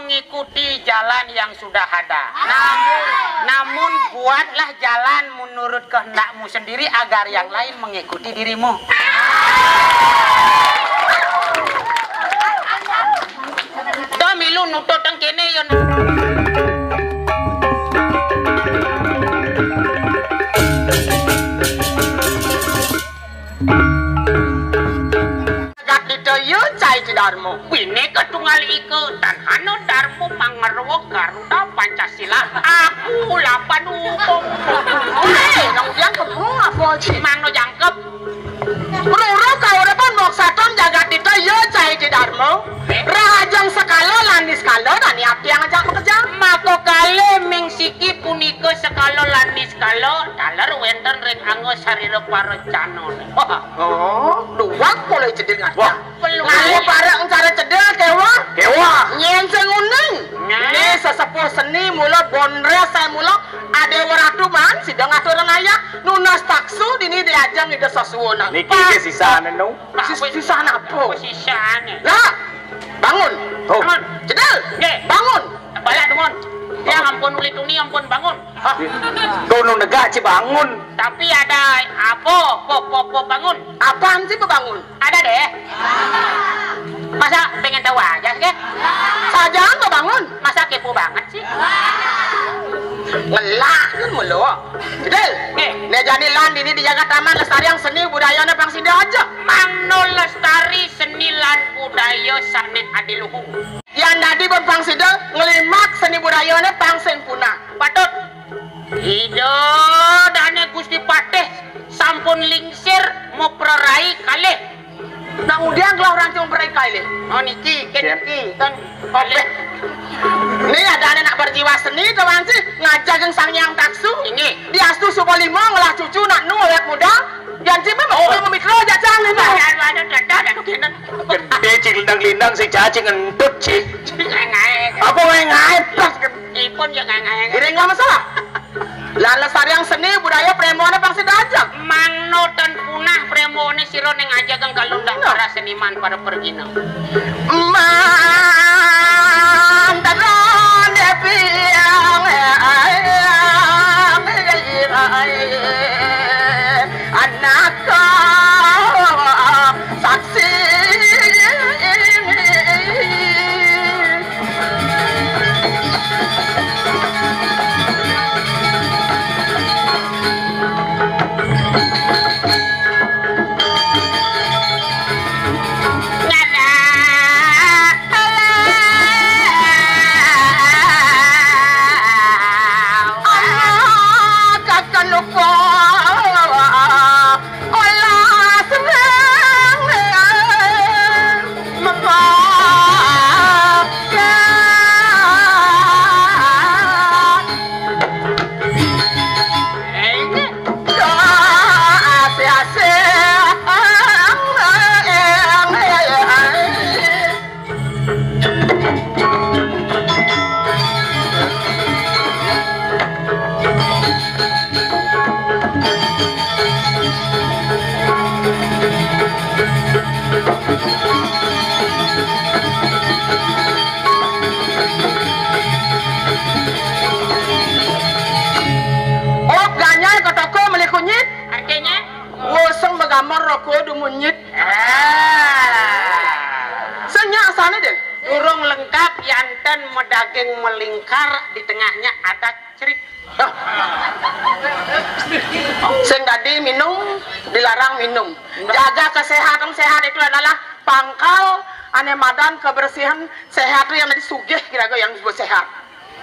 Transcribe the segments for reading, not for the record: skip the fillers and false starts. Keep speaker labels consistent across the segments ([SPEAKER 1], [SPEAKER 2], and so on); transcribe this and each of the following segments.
[SPEAKER 1] mengikuti jalan yang sudah ada. Namun buatlah jalan menurut kehendakmu sendiri agar yang lain mengikuti dirimu. Dah milu nutut tang kene yon. Yo cai ci darmo bine ketunggal ike dan hano darmo pangarwo garuda Pancasila aku lapan umum nang diang ketemu apa ci mano jangkep roro kau depan mok saton jagat itu yo cai ci darmo rajang sekalo lanis kalo dan api yang ajak bekerja mako kale mengsiki punike sekalo lanis kalo dalar wenten ring anggo sarira parencana oh dua boleh cedil ngajak Ngaku bareng cara cedel kewa nyenseng uning ini sesepuh seni mula bonre saya mula ade waratu man sidang aturan ayak nunas taksu dini diajang ide sesuona
[SPEAKER 2] niki ke sisane no
[SPEAKER 1] sisane apa sisane lah bangun bangun cedel bangun balik demon ya ampun ulit uni ampun bangun
[SPEAKER 2] kono negak ci bangun
[SPEAKER 1] tapi ada apa po bangun apaan sih bangun ada deh masa pengen tahu aja ke saja nggak bangun masa kepo banget sih ngelah kan mulu Cedel nih jadi land ini dijaga taman lestarian seni budaya pang sida aja mangno lestari seni lan budaya sanet adiluhung yang tadi bang sida ngelimak seni budaya pang sempuna patut Ido dane Gusti Patih sampun lingsir mau perai kali. Nah udah kalau orang cuma perai kali. Oh niki, keniki kan oleh. Ini ada anak berjiwa seni kawan sih ngajak yang sang yang taksu. Ini diastu supaya lima ngolah cucu nak nuwek muda. Yang cuma mau memikro aja canggih mah. Ada kinan.
[SPEAKER 2] Gede cilindang-lindang si cacing ngentut sih.
[SPEAKER 1] Ngai.
[SPEAKER 2] Apa ngai pas
[SPEAKER 1] ipun ya ngai.
[SPEAKER 2] Ini nggak masalah. Lah lestarian seni budaya premone pang sida ajak.
[SPEAKER 1] Mangno dan punah premone sira ning ajak kang kalundang para seniman pada pergina.
[SPEAKER 2] Mantaron depiang anak saksi
[SPEAKER 1] munyit. Senya asane deh. Urung lengkap yanten medaging melingkar di tengahnya ada cerit. Sing tadi minum dilarang minum. Jaga kesehatan sehat itu adalah pangkal ane madan kebersihan sehat itu yang tadi sugih kira-kira yang disebut sehat.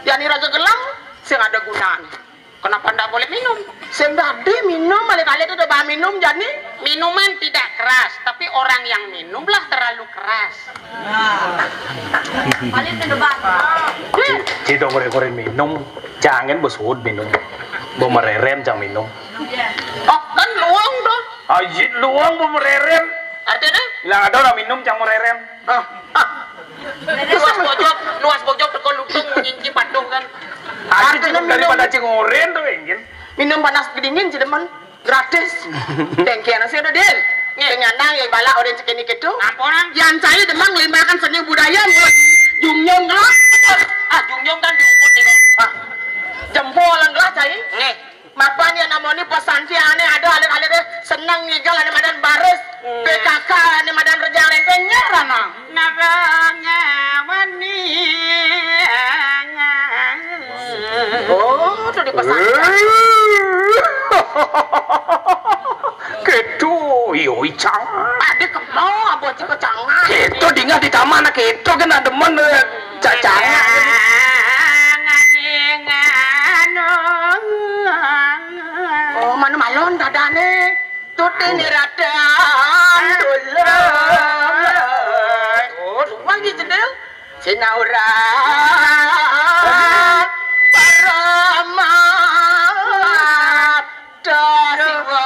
[SPEAKER 1] Yani raga gelang sing ada gunanya. Kenapa ndak boleh minum? Sing tadi minum kali-kali itu udah minum jadi minuman tidak keras, tapi orang yang minumlah terlalu keras.
[SPEAKER 3] Paling terdebat.
[SPEAKER 2] Cito gore-gore minum, jangan bersud minum. Bo mererem jangan minum.
[SPEAKER 1] Oh, kan luang dong.
[SPEAKER 2] Ajit luang bo mererem.
[SPEAKER 1] Artinya?
[SPEAKER 2] Lah ada orang minum jangan mererem.
[SPEAKER 1] Luas bojok teko lutung nyingki patung kan.
[SPEAKER 2] Artinya daripada cengoren tuh ingin.
[SPEAKER 1] Minum panas dingin sih teman. Gratis. Tengkian sih udah deal. Penyandang yang bala orang cekini gitu. Ampunan. Yang saya demang limbahkan seni budaya mulai Jungyong gelas. Jungyong kan diukur nih. Jempol gelas cai. Nggih. Makanya namanya pesanti aneh ada alir-alir seneng ngigal ada madan baris. PKK ada madan rejang lentengnya rana. Nabanya mani. Oh, tuh di pesantren.
[SPEAKER 2] Ketu, iyo icang.
[SPEAKER 1] Adik kemau abot cik kecangan.
[SPEAKER 2] Ketu dingat di taman ketu kan ada demen cacangnya.
[SPEAKER 1] Oh, mana malon dadane. Tuti ni radang dulur. Oh, rumah gitu deh. Sinauran paramat dasiwa.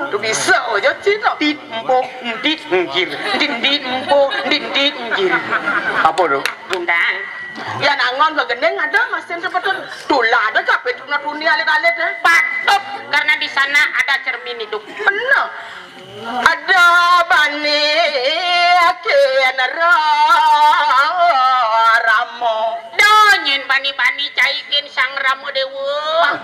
[SPEAKER 1] Tu bisa aja cina. Ditempuk, ditengkir, ditengkir.
[SPEAKER 2] Apa tuh?
[SPEAKER 1] Bunda. Ya nangon kegendeng ada mesin seperti tulah ada kape dunia alit-alit patut karena di sana ada cermin hidup benar ada bani kian ramo donyin bani-bani caikin sang ramo dewa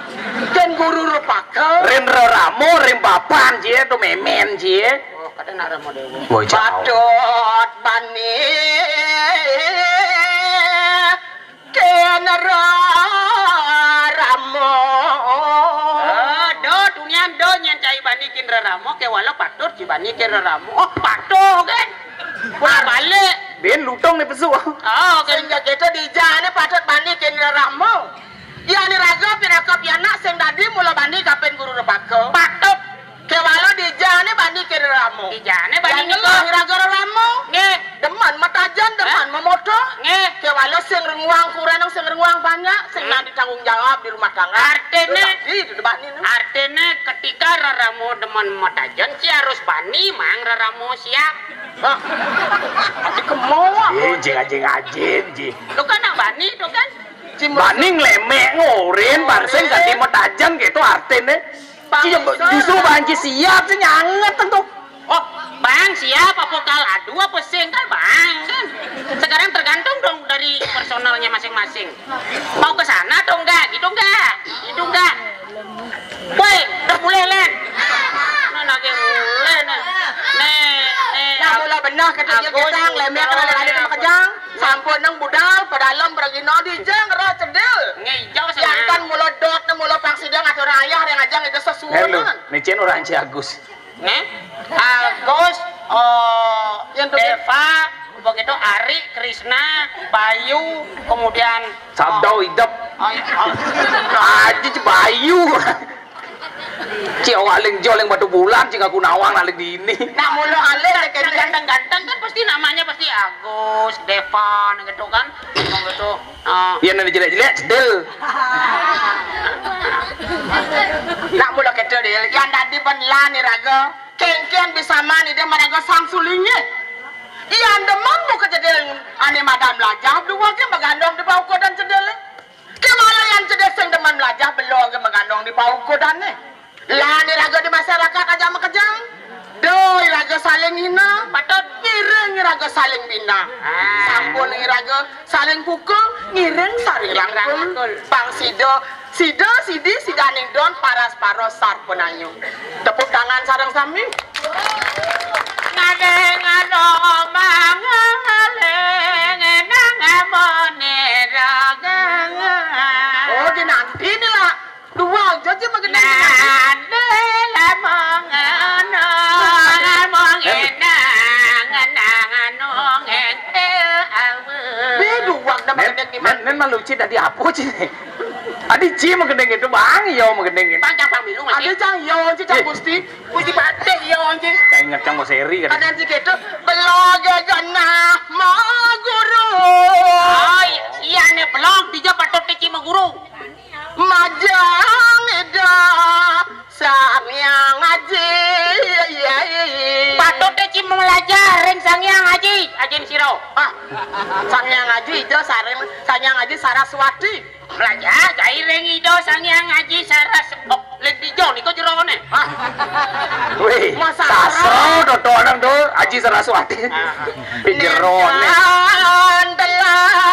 [SPEAKER 1] dan guru rupaka
[SPEAKER 2] Ren ramo ren papan cie tu memen cie
[SPEAKER 1] oh kadang ramo dewa
[SPEAKER 2] patut
[SPEAKER 1] bani kenara ramo do dunia do nyan cai banikin ramo ke walau patur ci banikin ramo oh patur kan balik
[SPEAKER 2] ben lutong ni pesu
[SPEAKER 1] oh sehingga kita di jane patut banikin ramo ya ni raga pinaka piana sing dadi mula bani kapen guru repako patut ke walau di jane banikin ramo di jane banikin raga ramo nggih deman matajan deman memoto nggih ke walau sing renguang kurang sing renguang banyak sing nanti tanggung jawab di rumah tangga artinya artinya ketika raramu deman matajan si harus bani mang raramu siap di kemoa
[SPEAKER 2] jing ji
[SPEAKER 1] lu kan bani lu kan
[SPEAKER 2] bani nglemek ngorin barseng ganti matajan gitu artinya justru banci siap sih nyanget tentu
[SPEAKER 1] oh bang siap apa kal adu apa sing kan bang kan sekarang tergantung dong dari personalnya masing-masing mau ke sana atau enggak gitu enggak woi udah mulai len lagi mulai nah mulai benar kata dia kita lemnya kena ada sama kejang sampun nang budal pedalam bergino di jeng ro cedil ngejau yang kan mulo dot mulo pangsidang atau ayah yang ajang itu sesuai
[SPEAKER 2] nih cien orang si Agus
[SPEAKER 1] Agus, yang Deva, begitu Ari, Krishna, Bayu, kemudian
[SPEAKER 2] Sabdo hidup, aja Bayu, aling joleng batu bulan, cing aku nawang aling di ini.
[SPEAKER 1] Nah mulu aling, ganteng-ganteng kan pasti namanya pasti Agus, Deva, gitu kan, gitu.
[SPEAKER 2] Iya nanti jelek-jelek, cedel.
[SPEAKER 1] Nak mulu gitu deh, yang tadi penlah nih raga. Kengkian bisa mani dia managa sang sulingnya. Iya demam mau kejadian ane madam lajah dua ke megandong di pauko dan cedele. Kemana yang cedek sing demam lajah belum ke megandong di pauko dan ne. Lah ni raga di masyarakat aja makejang. Doi raga saling hina, patut ngiring raga saling bina. Sampun raga saling pukul, ngiring saling rangkul. Pang Sida, Sidi, Sidaning Don, paras paros sar penayu. Tepuk tangan sarang sami. Ngadeng adong mangaleng nangamone ragang. Oh, di nanti ni lah. Dua jadi makin nanti lah mangano mangenang nanganong dua dah makin di mana?
[SPEAKER 2] Nen malu cid tadi apa cid? Adi cie magendeng itu bang, yo magendeng.
[SPEAKER 1] Panjang pamilu masih. Ada cang yo, cang Gusti patek yo anji.
[SPEAKER 2] Cang ingat cang mau seri kan?
[SPEAKER 1] Ada anji gitu. Beloge gana ma guru. Ay, iya ne belog dija patok teki ma guru. Majang ida samyang ngaji. Patok teki melajarin sangyang ngaji, ajin siro. Sangyang ngaji ijo sangyang ngaji Saraswati. Belajar, cairing ido sangyang ngaji saras. Oh, Lek dijo niku jerone. Hah?
[SPEAKER 2] Wih,
[SPEAKER 1] Masa
[SPEAKER 2] kasro dodo orang do, aji serasuati. Jerone.
[SPEAKER 1] Andalan